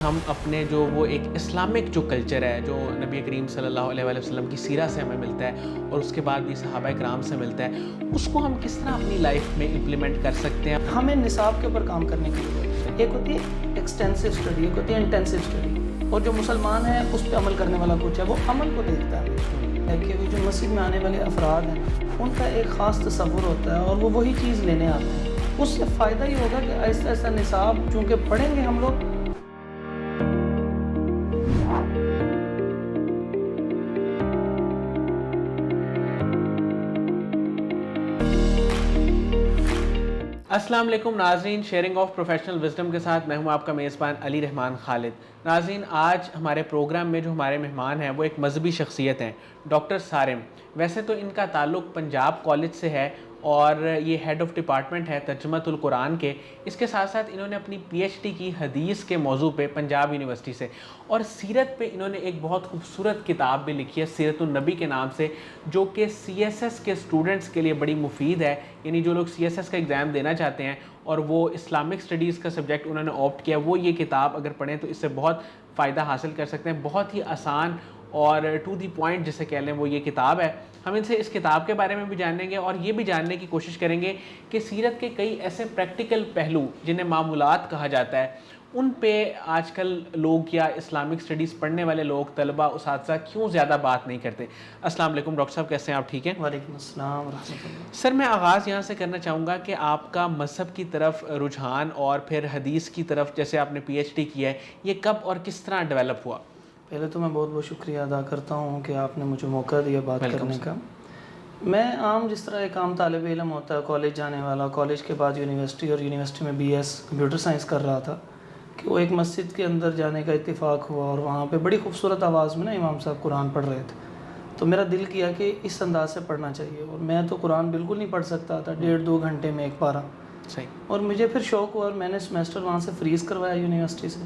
ہم اپنے جو وہ ایک اسلامک جو کلچر ہے جو نبی کریم صلی اللہ علیہ وآلہ وسلم کی سیرہ سے ہمیں ملتا ہے اور اس کے بعد بھی صحابہ کرام سے ملتا ہے، اس کو ہم کس طرح اپنی لائف میں امپلیمنٹ کر سکتے ہیں؟ ہمیں نصاب کے اوپر کام کرنے کی ضرورت ہے۔ ایک ہوتی ہے ایکسٹینسو اسٹڈی، ایک ہوتی ہے انٹینسو اسٹڈی، اور جو مسلمان ہے اس پہ عمل کرنے والا کچھ ہے، وہ عمل کو دیکھتا ہے کہ وہ جو مسجد میں آنے والے افراد ہیں ان کا ایک خاص تصور ہوتا ہے اور وہ وہی چیز لینے آتے ہیں۔ اس سے فائدہ یہ ہوگا کہ آہستہ آہستہ نصاب چونکہ پڑھیں گے ہم لوگ۔ السلام علیکم ناظرین، شیئرنگ آف پروفیشنل وزڈم کے ساتھ میں ہوں آپ کا میزبان علی رحمان خالد۔ ناظرین، آج ہمارے پروگرام میں جو ہمارے مہمان ہیں وہ ایک مذہبی شخصیت ہیں، ڈاکٹر سارم۔ ویسے تو ان کا تعلق پنجاب کالج سے ہے اور یہ ہیڈ آف ڈپارٹمنٹ ہے ترجمۃ القرآن کے۔ اس کے ساتھ ساتھ انہوں نے اپنی پی ایچ ڈی کی حدیث کے موضوع پہ پنجاب یونیورسٹی سے، اور سیرت پہ انہوں نے ایک بہت خوبصورت کتاب بھی لکھی ہے سیرت النبی کے نام سے، جو کہ سی ایس ایس کے اسٹوڈنٹس کے لیے بڑی مفید ہے۔ یعنی جو لوگ سی ایس ایس کا ایگزام دینا چاہتے ہیں اور وہ اسلامک اسٹڈیز کا سبجیکٹ انہوں نے آپٹ کیا، وہ یہ کتاب اگر پڑھیں تو اس سے بہت فائدہ حاصل کر سکتے ہیں۔ بہت ہی آسان اور ٹو دی پوائنٹ جسے کہہ لیں وہ یہ کتاب ہے۔ ہم ان سے اس کتاب کے بارے میں بھی جانیں گے اور یہ بھی جاننے کی کوشش کریں گے کہ سیرت کے کئی ایسے پریکٹیکل پہلو جنہیں معمولات کہا جاتا ہے، ان پہ آج کل لوگ یا اسلامک اسٹڈیز پڑھنے والے لوگ، طلباء، اساتذہ کیوں زیادہ بات نہیں کرتے۔ السلام علیکم ڈاکٹر صاحب، کیسے ہیں آپ؟ ٹھیک ہیں؟ وعلیکم السلام ورحمۃ اللہ۔ سر، میں آغاز یہاں سے کرنا چاہوں گا کہ آپ کا مذہب کی طرف رجحان اور پھر حدیث کی طرف، جیسے آپ نے پی ایچ ڈی کیا ہے، یہ کب اور کس طرح ڈیولپ ہوا؟ پہلے تو میں بہت بہت شکریہ ادا کرتا ہوں کہ آپ نے مجھے موقع دیا بات کرنے کا۔ میں عام جس طرح ایک عام طالب علم ہوتا ہے، کالج جانے والا، کالج کے بعد یونیورسٹی، اور یونیورسٹی میں بی ایس کمپیوٹر سائنس کر رہا تھا، کہ وہ ایک مسجد کے اندر جانے کا اتفاق ہوا اور وہاں پہ بڑی خوبصورت آواز میں نا امام صاحب قرآن پڑھ رہے تھے۔ تو میرا دل کیا کہ اس انداز سے پڑھنا چاہیے، اور میں تو قرآن بالکل نہیں پڑھ سکتا تھا، 1.5-2 گھنٹے میں ایک پارہ۔ صحیح۔ اور مجھے پھر شوق ہوا اور میں نے سیمیسٹر وہاں سے فریز کروایا یونیورسٹی سے،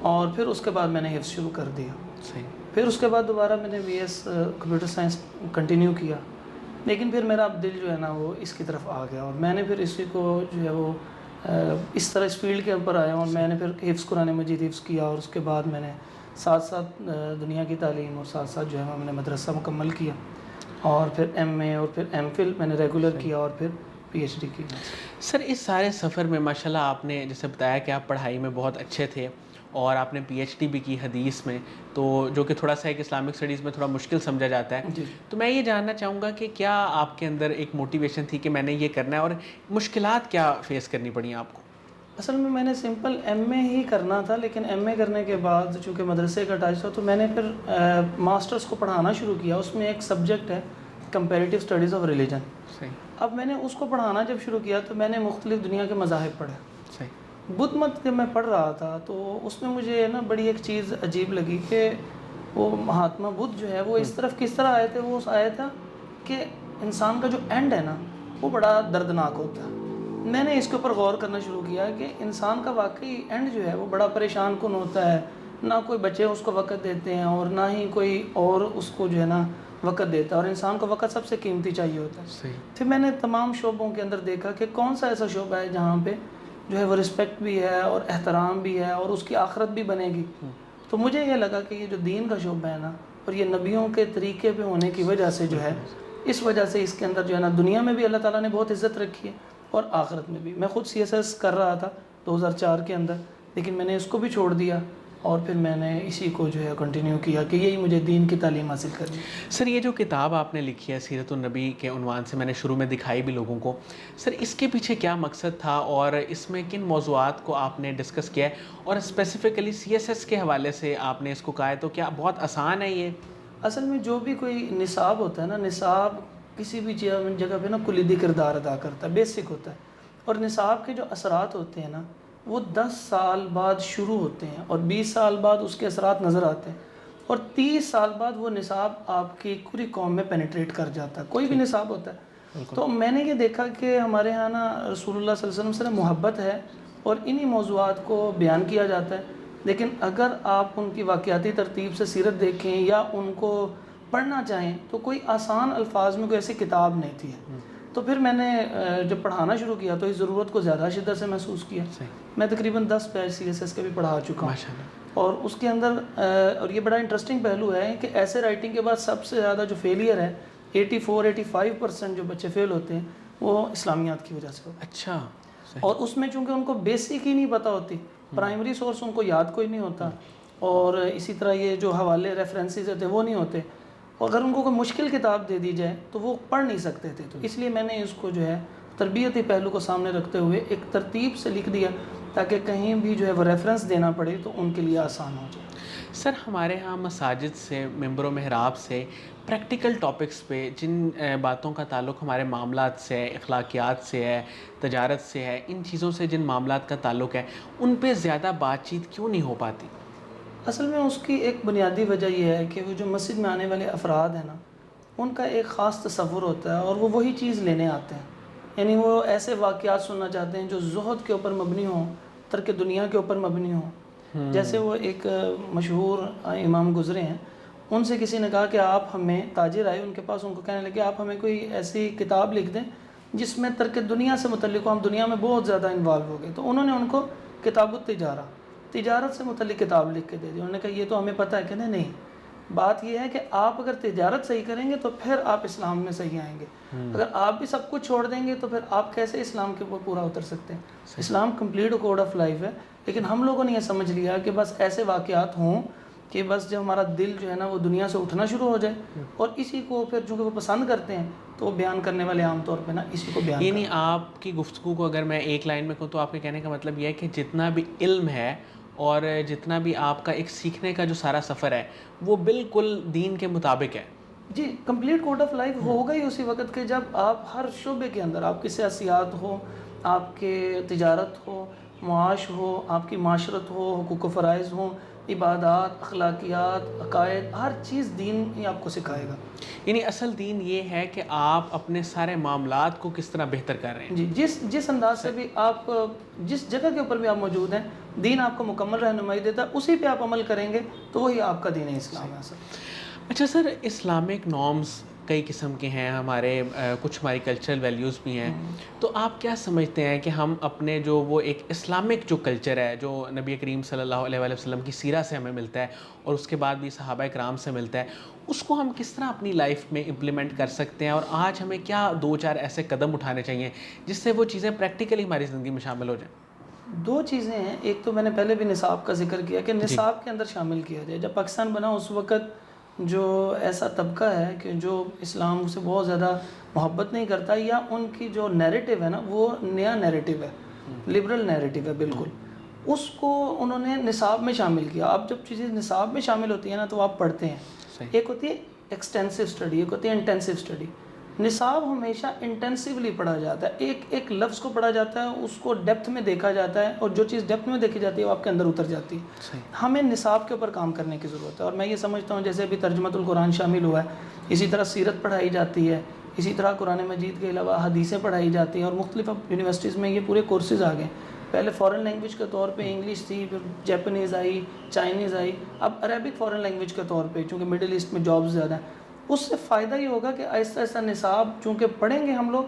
اور پھر اس کے بعد میں نے حفظ شروع کر دیا۔ صحیح۔ پھر اس کے بعد دوبارہ میں نے B S computer science continue کیا، لیکن پھر میرا اب دل جو ہے نا وہ اس کی طرف آ گیا، اور میں نے پھر اسی کو جو ہے وہ اس طرح اس فیلڈ کے اوپر آیا، اور میں نے پھر حفظ قرآن مجید حفظ کیا، اور اس کے بعد میں نے ساتھ ساتھ دنیا کی تعلیم اور ساتھ ساتھ جو ہے میں نے مدرسہ مکمل کیا، اور پھر ایم اے اور پھر ایم فل میں نے ریگولر کیا، اور پھر پی ایچ ڈی کی۔ سر، اس سارے سفر میں ماشاءاللہ آپ نے جیسے بتایا کہ آپ پڑھائی میں بہت اچھے تھے اور آپ نے پی ایچ ڈی بھی کی حدیث میں، تو جو کہ تھوڑا سا ایک اسلامک اسٹڈیز میں تھوڑا مشکل سمجھا جاتا ہے۔ جی، تو میں یہ جاننا چاہوں گا کہ کیا آپ کے اندر ایک موٹیویشن تھی کہ میں نے یہ کرنا ہے، اور مشکلات کیا فیس کرنی پڑی آپ کو؟ اصل میں نے سمپل ایم اے ہی کرنا تھا، لیکن ایم اے کرنے کے بعد چونکہ مدرسے کا ٹچ تھا تو میں نے پھر ماسٹرز کو پڑھانا شروع کیا۔ اس میں ایک سبجیکٹ ہے کمپیریٹیو اسٹڈیز آف ریلیجن۔ صحیح۔ اب میں نے اس کو پڑھانا جب شروع کیا تو میں نے مختلف دنیا کے مذاہب پڑھے۔ صحیح۔ بدھ مت جب میں پڑھ رہا تھا تو اس میں مجھے نا بڑی ایک چیز عجیب لگی کہ وہ مہاتما بدھ جو ہے وہ اس طرف کس طرح آئے تھے۔ وہ آئے تھا کہ انسان کا جو اینڈ ہے نا وہ بڑا دردناک ہوتا ہے۔ میں نے اس کے اوپر غور کرنا شروع کیا کہ انسان کا واقعی اینڈ جو ہے وہ بڑا پریشان کن ہوتا ہے، نہ کوئی بچے اس کو وقت دیتے ہیں اور نہ ہی کوئی اور اس کو جو ہے نا وقت دیتا ہے، اور انسان کو وقت سب سے قیمتی چاہیے ہوتا ہے۔ صحیح۔ پھر میں نے تمام شعبوں کے اندر دیکھا کہ کون سا ایسا شعبہ ہے جہاں پہ جو ہے وہ رسپیکٹ بھی ہے اور احترام بھی ہے اور اس کی آخرت بھی بنے گی۔ تو مجھے یہ لگا کہ یہ جو دین کا شعبہ ہے نا، اور یہ نبیوں کے طریقے پہ ہونے کی وجہ سے جو ہے، اس وجہ سے اس کے اندر جو ہے نا دنیا میں بھی اللہ تعالیٰ نے بہت عزت رکھی ہے اور آخرت میں بھی۔ میں خود سی ایس ایس کر رہا تھا 2004 کے اندر، لیکن میں نے اس کو بھی چھوڑ دیا اور پھر میں نے اسی کو جو ہے کنٹینیو کیا کہ یہی مجھے دین کی تعلیم حاصل کرنی ہے۔ سر، یہ جو کتاب آپ نے لکھی ہے سیرت النبی کے عنوان سے، میں نے شروع میں دکھائی بھی لوگوں کو، سر اس کے پیچھے کیا مقصد تھا اور اس میں کن موضوعات کو آپ نے ڈسکس کیا ہے، اور اسپیسیفکلی سی ایس ایس کے حوالے سے آپ نے اس کو کہا ہے، تو کیا بہت آسان ہے یہ؟ اصل میں جو بھی کوئی نصاب ہوتا ہے نا، نصاب کسی بھی جگہ پہ نا کلیدی کردار ادا کرتا ہے، بیسک ہوتا ہے، اور نصاب کے جو اثرات ہوتے ہیں نا وہ 10 سال بعد شروع ہوتے ہیں اور 20 سال بعد اس کے اثرات نظر آتے ہیں، اور 30 سال بعد وہ نصاب آپ کی پوری قوم میں پینیٹریٹ کر جاتا ہے، کوئی بھی نصاب ہوتا ہے۔ تو میں نے یہ دیکھا کہ ہمارے ہاں نا رسول اللہ صلی اللہ علیہ وسلم سے محبت ہے اور انہی موضوعات کو بیان کیا جاتا ہے، لیکن اگر آپ ان کی واقعاتی ترتیب سے سیرت دیکھیں یا ان کو پڑھنا چاہیں تو کوئی آسان الفاظ میں کوئی ایسی کتاب نہیں تھی، تو پھر میں نے جب پڑھانا شروع کیا تو اس ضرورت کو زیادہ شدت سے محسوس کیا. میں تقریباً 10 بیچ CSS کے بھی پڑھا چکا ہوں, اور اس کے اندر اور یہ بڑا انٹرسٹنگ پہلو ہے کہ ایسے رائٹنگ کے بعد سب سے زیادہ جو فیلئر ہے 84-85% جو بچے فیل ہوتے ہیں وہ اسلامیات کی وجہ سے ہوتے ہیں. اچھا. اور اس میں چونکہ ان کو بیسک ہی نہیں پتہ ہوتی, پرائمری سورس ان کو یاد کوئی نہیں ہوتا, اور اسی طرح یہ جو حوالے ریفرنسز ہوتے وہ نہیں ہوتے, اور اگر ان کو کوئی مشکل کتاب دے دی جائے تو وہ پڑھ نہیں سکتے تھے. تو اس لیے میں نے اس کو جو ہے تربیتی پہلو کو سامنے رکھتے ہوئے ایک ترتیب سے لکھ دیا تاکہ کہیں بھی جو ہے وہ ریفرنس دینا پڑے تو ان کے لیے آسان ہو جائے. سر ہمارے ہاں مساجد سے, ممبر و محراب سے پریکٹیکل ٹاپکس پہ جن باتوں کا تعلق ہمارے معاملات سے ہے, اخلاقیات سے ہے, تجارت سے ہے, ان چیزوں سے جن معاملات کا تعلق ہے ان پہ زیادہ بات چیت کیوں نہیں ہو پاتی؟ اصل میں اس کی ایک بنیادی وجہ یہ ہے کہ وہ جو مسجد میں آنے والے افراد ہیں نا, ان کا ایک خاص تصور ہوتا ہے اور وہ وہی چیز لینے آتے ہیں. یعنی وہ ایسے واقعات سننا چاہتے ہیں جو زہد کے اوپر مبنی ہوں, ترک دنیا کے اوپر مبنی ہوں. جیسے وہ ایک مشہور امام گزرے ہیں, ان سے کسی نے کہا کہ آپ ہمیں, تاجر آئے ان کے پاس, ان کو کہنے لگے آپ ہمیں کوئی ایسی کتاب لکھ دیں جس میں ترک دنیا سے متعلق ہو, ہم دنیا میں بہت زیادہ انوالو ہو گئے. تو انہوں نے ان کو کتاب تجارت سے متعلق کتاب لکھ کے دے دی. انہوں نے کہا یہ تو ہمیں پتہ ہے. کہ نہیں, بات یہ ہے کہ آپ اگر تجارت صحیح کریں گے تو پھر آپ اسلام میں صحیح آئیں گے. اگر آپ بھی سب کچھ چھوڑ دیں گے تو پھر آپ کیسے اسلام کے اوپر پورا اتر سکتے ہیں؟ اسلام کمپلیٹ کوڈ آف لائف ہے, لیکن ہم لوگوں نے یہ سمجھ لیا کہ بس ایسے واقعات ہوں کہ بس جب ہمارا دل جو ہے نا وہ دنیا سے اٹھنا شروع ہو جائے, اور اسی کو پھر چونکہ وہ پسند کرتے ہیں تو وہ بیان کرنے والے عام طور پہ نا اسی کو بیان. یعنی آپ کی گفتگو کو اگر میں ایک لائن میں کہوں تو آپ کے کہنے کا مطلب یہ ہے کہ جتنا بھی علم ہے اور جتنا بھی آپ کا ایک سیکھنے کا جو سارا سفر ہے وہ بالکل دین کے مطابق ہے. جی, کمپلیٹ کوڈ آف لائف ہوگا ہی اسی وقت کہ جب آپ ہر شعبے کے اندر, آپ کی سیاسیات ہو, آپ کے تجارت ہو, معاش ہو, آپ کی معاشرت ہو, حقوق و فرائض ہوں, عبادات, اخلاقیات, عقائد, ہر چیز دین ہی آپ کو سکھائے گا. یعنی اصل دین یہ ہے کہ آپ اپنے سارے معاملات کو کس طرح بہتر کر رہے ہیں. جی, جس انداز سے بھی آپ, جس جگہ کے اوپر بھی آپ موجود ہیں, دین آپ کو مکمل رہنمائی دیتا ہے, اسی پہ آپ عمل کریں گے تو وہی آپ کا دین اسلام ہے. اچھا سر, اسلامک نارمز کئی قسم کے ہیں, ہمارے کچھ ہماری کلچرل ویلیوز بھی ہیں, تو آپ کیا سمجھتے ہیں کہ ہم اپنے جو وہ ایک اسلامک جو کلچر ہے جو نبی کریم صلی اللہ علیہ وسلم کی سیرہ سے ہمیں ملتا ہے اور اس کے بعد بھی صحابہ کرام سے ملتا ہے, اس کو ہم کس طرح اپنی لائف میں امپلیمنٹ کر سکتے ہیں, اور آج ہمیں کیا 2-4 ایسے قدم اٹھانے چاہیے جس سے وہ چیزیں پریکٹیکلی ہماری زندگی میں شامل ہو جائیں؟ 2 چیزیں ہیں. ایک تو میں نے پہلے بھی نصاب کا ذکر کیا کہ نصاب کے اندر شامل کیا جائے. جب پاکستان بنا اس وقت جو ایسا طبقہ ہے کہ جو اسلام سے بہت زیادہ محبت نہیں کرتا, یا ان کی جو نیریٹو ہے نا وہ نیا نیریٹو ہے, لبرل نیریٹو ہے بالکل, اس کو انہوں نے نصاب میں شامل کیا. اب جب چیزیں نصاب میں شامل ہوتی ہیں نا تو آپ پڑھتے ہیں. ایک ہوتی ہے ایکسٹینسو اسٹڈی, ایک ہوتی ہے انٹینسو اسٹڈی. نصاب ہمیشہ انٹینسیولی پڑھا جاتا ہے, ایک لفظ کو پڑھا جاتا ہے, اس کو ڈیپتھ میں دیکھا جاتا ہے, اور جو چیز ڈیپتھ میں دیکھی جاتی ہے وہ آپ کے اندر اتر جاتی ہے. ہمیں نصاب کے اوپر کام کرنے کی ضرورت ہے, اور میں یہ سمجھتا ہوں جیسے ابھی ترجمۃ القرآن شامل ہوا ہے, اسی طرح سیرت پڑھائی جاتی ہے, اسی طرح قرآن مجید کے علاوہ حدیثیں پڑھائی جاتی ہیں, اور مختلف یونیورسٹیز میں یہ پورے کورسز آ گئے. پہلے فارن لینگویج کے طور پہ انگلش تھی, پھر جیپنیز آئی, چائنیز آئی, اب عربک فارن لینگویج کے طور پہ, چونکہ مڈل ایسٹ میں جابز زیادہ ہیں. اس سے فائدہ یہ ہوگا کہ آہستہ آہستہ نصاب چونکہ پڑھیں گے ہم لوگ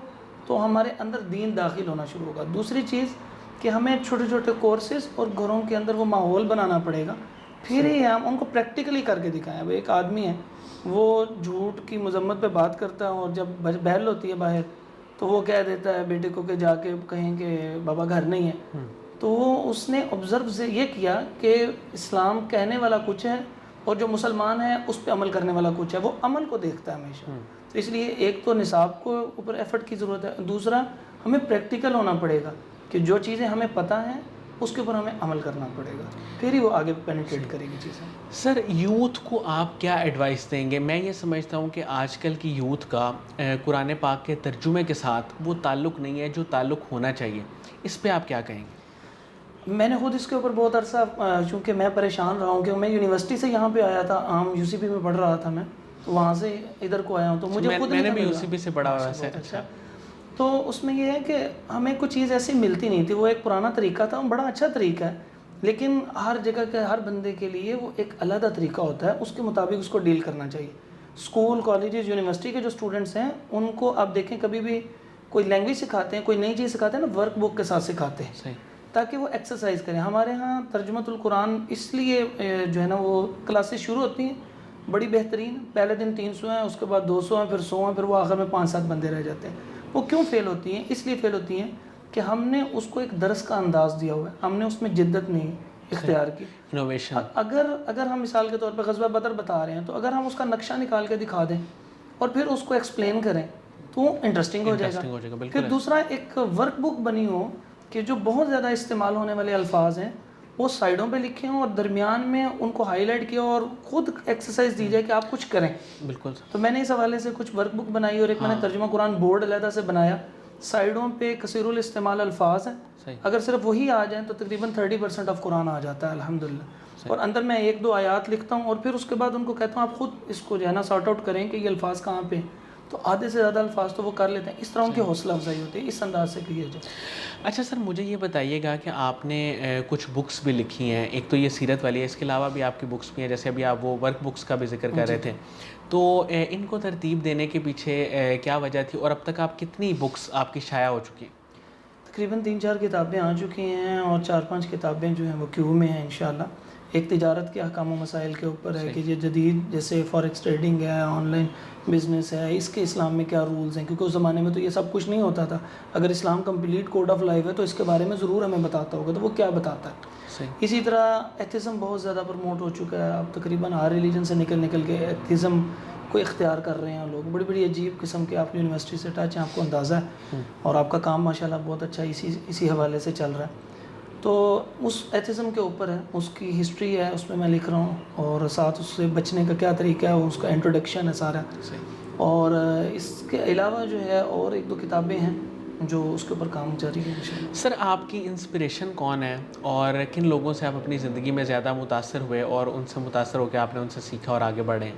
تو ہمارے اندر دین داخل ہونا شروع ہوگا. دوسری چیز کہ ہمیں چھوٹے چھوٹے کورسز اور گھروں کے اندر وہ ماحول بنانا پڑے گا, پھر ہی ہم ان کو پریکٹیکلی کر کے دکھائیں. اب ایک آدمی ہے وہ جھوٹ کی مذمت پہ بات کرتا ہے, اور جب بہل ہوتی ہے باہر تو وہ کہہ دیتا ہے بیٹے کو کہ جا کے کہیں کہ بابا گھر نہیں ہے. تو وہ اس نے آبزرو سے یہ کیا کہ اسلام کہنے والا کچھ ہے اور جو مسلمان ہے اس پہ عمل کرنے والا کچھ ہے, وہ عمل کو دیکھتا ہے ہمیشہ. تو اس لیے ایک تو نصاب کو اوپر ایفرٹ کی ضرورت ہے, دوسرا ہمیں پریکٹیکل ہونا پڑے گا کہ جو چیزیں ہمیں پتہ ہیں اس کے اوپر ہمیں عمل کرنا پڑے گا, پھر ہی وہ آگے پینیٹریٹ کرے گی چیزیں. سر یوتھ کو آپ کیا ایڈوائس دیں گے؟ میں یہ سمجھتا ہوں کہ آج کل کی یوتھ کا قرآن پاک کے ترجمے کے ساتھ وہ تعلق نہیں ہے جو تعلق ہونا چاہیے, اس پہ آپ کیا کہیں گے؟ میں نے خود اس کے اوپر بہت عرصہ, چونکہ میں پریشان رہا ہوں کہ میں یونیورسٹی سے یہاں پہ آیا تھا, عام UCP میں پڑھ رہا تھا, میں وہاں سے ادھر کو آیا ہوں, تو مجھے خود میں نے بھی UCP سے پڑھا ہوا ہے. اچھا, تو اس میں یہ ہے کہ ہمیں کچھ چیز ایسی ملتی نہیں تھی. وہ ایک پرانا طریقہ تھا, بڑا اچھا طریقہ ہے, لیکن ہر جگہ کے ہر بندے کے لیے وہ ایک علیحدہ طریقہ ہوتا ہے, اس کے مطابق اس کو ڈیل کرنا چاہیے. اسکول, کالجز, یونیورسٹی کے جو اسٹوڈنٹس ہیں ان کو آپ دیکھیں کبھی بھی کوئی لینگویج سکھاتے ہیں، کوئی نئی چیز سکھاتے ہیں نا، ورک بک کے ساتھ سکھاتے ہیں صحیح، تاکہ وہ ایکسرسائز کریں. ہمارے ہاں ترجمۃ القرآن اس لیے جو ہے نا وہ کلاسز شروع ہوتی ہیں بڑی بہترین. پہلے دن 300 ہیں، اس کے بعد 200 ہیں، پھر 100 ہیں، پھر وہ آخر میں 5-7 بندے رہ جاتے ہیں. وہ کیوں فیل ہوتی ہیں؟ اس لیے فیل ہوتی ہیں کہ ہم نے اس کو ایک درس کا انداز دیا ہوا ہے، ہم نے اس میں جدت نہیں اختیار کی. انوویشن. اگر ہم مثال کے طور پہ غزوہ بدر بتا رہے ہیں تو اگر ہم اس کا نقشہ نکال کے دکھا دیں اور پھر اس کو ایکسپلین کریں تو انٹرسٹنگ ہو جائے گا. بالکل. پھر دوسرا ایک ورک بک بنی ہو کہ جو بہت زیادہ استعمال ہونے والے الفاظ ہیں وہ سائڈوں پہ لکھے ہوں اور درمیان میں ان کو ہائی لائٹ کیا اور خود ایکسرسائز دی جائے کہ آپ کچھ کریں. بالکل. تو میں نے اس حوالے سے کچھ ورک بک بنائی اور ایک میں نے ترجمہ قرآن بورڈ علیحدہ سے بنایا. سائڈوں پہ کثیر الاستعمال الفاظ ہیں، اگر صرف وہی آ جائیں تو تقریباً 30% آف قرآن آ جاتا ہے الحمدللہ. اور اندر میں 1-2 آیات لکھتا ہوں اور پھر اس کے بعد ان کو کہتا ہوں آپ خود اس کو جو ہے نا سارٹ آؤٹ کریں کہ یہ الفاظ کہاں پہ، تو آدھے سے زیادہ الفاظ تو وہ کر لیتے ہیں. اس طرح ان کی حوصلہ افزائی ہوتی ہے، اس انداز سے کیا جائے. اچھا سر، مجھے یہ بتائیے گا کہ آپ نے کچھ بکس بھی لکھی ہیں، ایک تو یہ سیرت والی ہے، اس کے علاوہ بھی آپ کی بکس بھی ہیں، جیسے ابھی آپ وہ ورک بکس کا بھی ذکر کر رہے تھے. تو ان کو ترتیب دینے کے پیچھے کیا وجہ تھی اور اب تک آپ کتنی بکس آپ کی شائع ہو چکی ہیں؟ تقریباً 3-4 کتابیں آ چکی ہیں اور 4-5 کتابیں جو ہیں وہ کیو میں ہیں انشاءاللہ. ایک تجارت کے احکام و مسائل کے اوپر ہے کہ یہ جدید جیسے فوریکس ٹریڈنگ ہے، آن لائن بزنس ہے، اس کے اسلام میں کیا رولز ہیں، کیونکہ اس زمانے میں تو یہ سب کچھ نہیں ہوتا تھا. اگر اسلام کمپلیٹ کوڈ آف لائف ہے تو اس کے بارے میں ضرور ہمیں بتاتا ہوگا، تو وہ کیا بتاتا ہے. اسی طرح ایتھزم بہت زیادہ پروموٹ ہو چکا ہے. اب تقریباً ہر ریلیجن سے نکل کے ایتھزم کو اختیار کر رہے ہیں لوگ. بڑی عجیب قسم کے، آپ یونیورسٹی سے ٹچ ہیں، آپ کو اندازہ ہے، اور آپ کا کام ماشاءاللہ بہت اچھا اسی حوالے سے چل رہا ہے. تو اس ایتھزم کے اوپر ہے، اس کی ہسٹری ہے، اس میں لیکھ رہا ہوں، اور ساتھ اس سے بچنے کا کیا طریقہ ہے اس کا انٹروڈکشن ہے سارا. اور اس کے علاوہ جو ہے اور 1-2 کتابیں ہیں جو اس کے اوپر کام جاری ہے انشاءاللہ. سر، آپ کی انسپریشن کون ہے اور کن لوگوں سے آپ اپنی زندگی میں زیادہ متاثر ہوئے اور ان سے متاثر ہو کے آپ نے ان سے سیکھا اور آگے بڑھے؟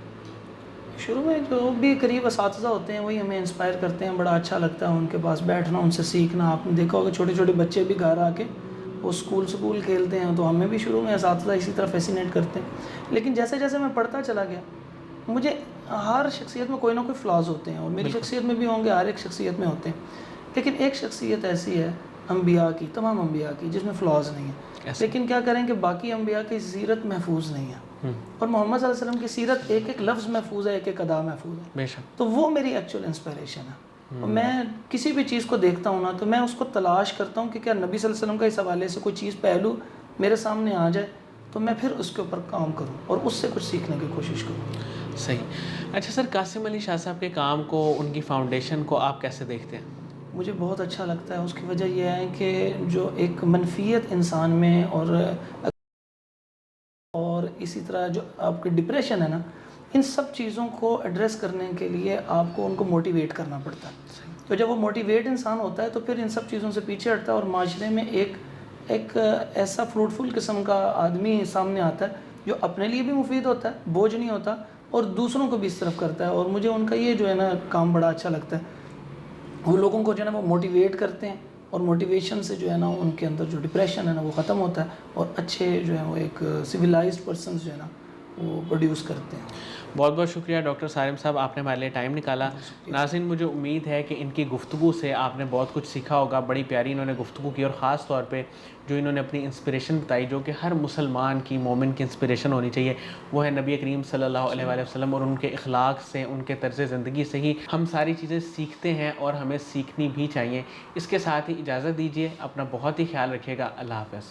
شروع میں جو بھی قریب اساتذہ ہوتے ہیں وہی ہمیں انسپائر کرتے ہیں. بڑا اچھا لگتا ہے ان کے پاس بیٹھنا، ان سے سیکھنا. آپ نے دیکھا ہوگا چھوٹے چھوٹے بچے بھی گھر آ کے وہ اسکول کھیلتے ہیں، تو ہمیں بھی شروع میں اساتذہ اسی طرح فیسینیٹ کرتے ہیں. لیکن جیسے جیسے میں پڑھتا چلا گیا، مجھے ہر شخصیت میں کوئی نہ کوئی فلاز ہوتے ہیں، اور میری شخصیت میں بھی ہوں گے، ہر ایک شخصیت میں ہوتے ہیں. لیکن ایک شخصیت ایسی ہے انبیاء کی، تمام انبیاء کی، جس میں فلاز نہیں ہیں. لیکن کیا کریں کہ باقی انبیاء کی سیرت محفوظ نہیں ہے، اور محمد صلی اللہ علیہ وسلم کی سیرت ایک ایک لفظ محفوظ ہے، ایک ایک ادا محفوظ ہے. بے شک. تو وہ میری ایکچوئل انسپریشن ہے. اور میں کسی بھی چیز کو دیکھتا ہوں نا تو میں اس کو تلاش کرتا ہوں کہ کیا نبی صلی اللہ علیہ وسلم کا اس حوالے سے کوئی چیز پہلو میرے سامنے آ جائے تو میں پھر اس کے اوپر کام کروں اور اس سے کچھ سیکھنے کی کوشش کروں. صحیح. اچھا سر، قاسم علی شاہ صاحب کے کام کو، ان کی فاؤنڈیشن کو آپ کیسے دیکھتے ہیں؟ مجھے بہت اچھا لگتا ہے. اس کی وجہ یہ ہے کہ جو ایک منفیت انسان میں اور اسی طرح جو آپ کی ڈپریشن ہے نا، ان سب چیزوں کو ایڈریس کرنے کے لیے آپ کو ان کو موٹیویٹ کرنا پڑتا ہے. تو جب وہ موٹیویٹ انسان ہوتا ہے تو پھر ان سب چیزوں سے پیچھے ہٹتا ہے اور معاشرے میں ایک ایسا فروٹفل قسم کا آدمی سامنے آتا ہے جو اپنے لیے بھی مفید ہوتا ہے، بوجھ نہیں ہوتا، اور دوسروں کو بھی اس طرف کرتا ہے. اور مجھے ان کا یہ جو ہے نا کام بڑا اچھا لگتا ہے. وہ لوگوں کو جو ہے نا وہ موٹیویٹ کرتے ہیں، اور موٹیویشن سے جو ہے نا ان کے اندر جو ڈپریشن ہے نا وہ ختم ہوتا ہے، اور اچھے جو ہے وہ ایک سویلائزڈ پرسنز جو ہے نا وہ پروڈیوس کرتے ہیں. بہت بہت شکریہ ڈاکٹر سالم صاحب، آپ نے ہمارے لیے ٹائم نکالا. ناظرین، مجھے امید ہے کہ ان کی گفتگو سے آپ نے بہت کچھ سیکھا ہوگا. بڑی پیاری انہوں نے گفتگو کی، اور خاص طور پہ جو انہوں نے اپنی انسپریشن بتائی، جو کہ ہر مسلمان کی، مومن کی انسپریشن ہونی چاہیے، وہ ہے نبی کریم صلی اللہ علیہ وآلہ وسلم. اور ان کے اخلاق سے، ان کے طرز زندگی سے ہی ہم ساری چیزیں سیکھتے ہیں، اور ہمیں سیکھنی بھی چاہیے. اس کے ساتھ ہی اجازت دیجیے. اپنا بہت ہی خیال رکھیے گا. اللہ حافظ.